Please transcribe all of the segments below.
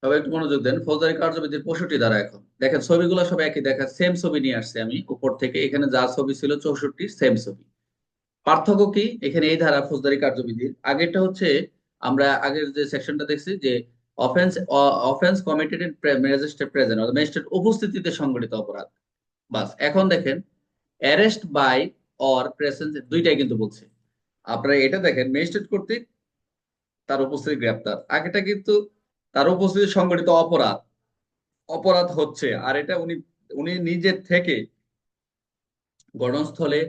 সবাই একটু মনোযোগ দেন। ফৌজদারি কার্যবিধির 65 ধারা। এখন দেখেন ছবিগুলো সব একই, দেখা সেম ছবি নিয়ে আসছে আমি উপর থেকে, এখানে যা ছবি ছিল 64 সেম ছবি। পার্থক্য কি এখানে? এই ধারা ফৌজদারি কার্যবিধির আগেরটা হচ্ছে, আমরা আগের যে সেকশনটা দেখছি যে offence, offence committed in magistrate present, অর্থাৎ ম্যাজিস্ট্রেট উপস্থিতিতে সংঘটিত অপরাধ। বাস। এখন দেখেন অ্যারেস্ট বাই অর প্রেজেন্স, দুইটাই কিন্তু বলছে। আপনারা এটা দেখেন, ম্যাজিস্ট্রেট কর্তৃক তার উপস্থিতি গ্রেপ্তার, আগেটা কিন্তু তার উপস্থিতি সংঘটিত অপরাধ, অপরাধ হচ্ছে। আর এটা উনি উনি নিজের থেকে ঘটনাস্থলে,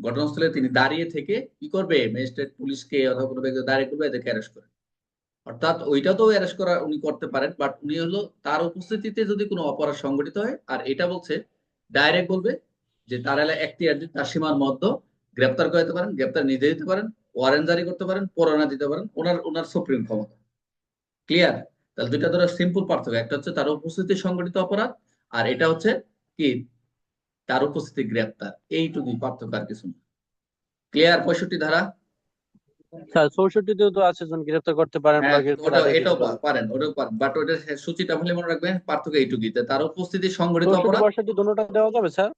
ঘটনাস্থলে তিনি দাঁড়িয়ে থেকে কি করবে, ম্যাজিস্ট্রেট পুলিশকে অথবা কোনো ব্যক্তি দাঁড়িয়ে করবে, এদেরকে অ্যারেস্ট করে। অর্থাৎ ওইটা তো অ্যারেস্ট করা উনি করতে পারেন, বাট উনি হলো তার উপস্থিতিতে যদি কোনো অপরাধ সংঘটিত হয়। আর এটা বলছে ডাইরেক্ট বলবে যে তার এলাকা এখতিয়ার, তার সীমার মধ্যে গ্রেপ্তার করতে পারেন, গ্রেপ্তার নিজে দিতে পারেন, ওয়ারেন্ট জারি করতে পারেন, পরোয়ানা দিতে পারেন, ওনার ওনার সুপ্রিম ক্ষমতা। ক্লিয়ার? তাহলে দুইটা ধরো সিম্পল পার্থক্য, একটা হচ্ছে তার উপস্থিতি সংঘটিত অপরাধ, আর এটা হচ্ছে কি, তার উপস্থিতি গ্রেপ্তার। এইটুকুই পার্থক্য, আর কিছু না। ক্লিয়ার? 65 ধারা। স্যার 64-তেও তো আছে জন গ্রেফতার করতে পারেন বা হ্যাঁ, গ্রেফতার ওটাও আদেশ দিতে এটাও পারেন। পারেন, ওটাও পারেন, বাট ওটা সূচিটা ভালো মনে রাখবেন, পার্থক্য এইটুকুই, যে তার উপস্থিতি সংঘটিত 64 অপরাধ। 62 দুটোটা দেওয়া যাবে স্যার?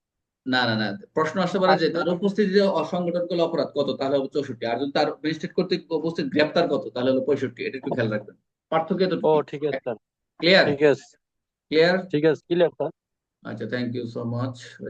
না না না, প্রশ্ন আসতে পারে যে আসলে তার উপস্থিতিতে অসংগঠন করলে অপরাধ কত, তাহলে হবে 64। আর যদি তার ম্যাজিস্ট্রেট কর্তৃক উপস্থিত গ্রেপ্তার কত, তাহলে হলো 65। এটা একটু খেয়াল রাখবেন, পার্থক্য ও এতটুকুই। ঠিক আছে স্যার। ক্লিয়ার? ঠিক আছে। ক্লিয়ার। ঠিক আছে, ক্লিয়ার স্যার। আচ্ছা, থ্যাংক ইউ সো মাচ।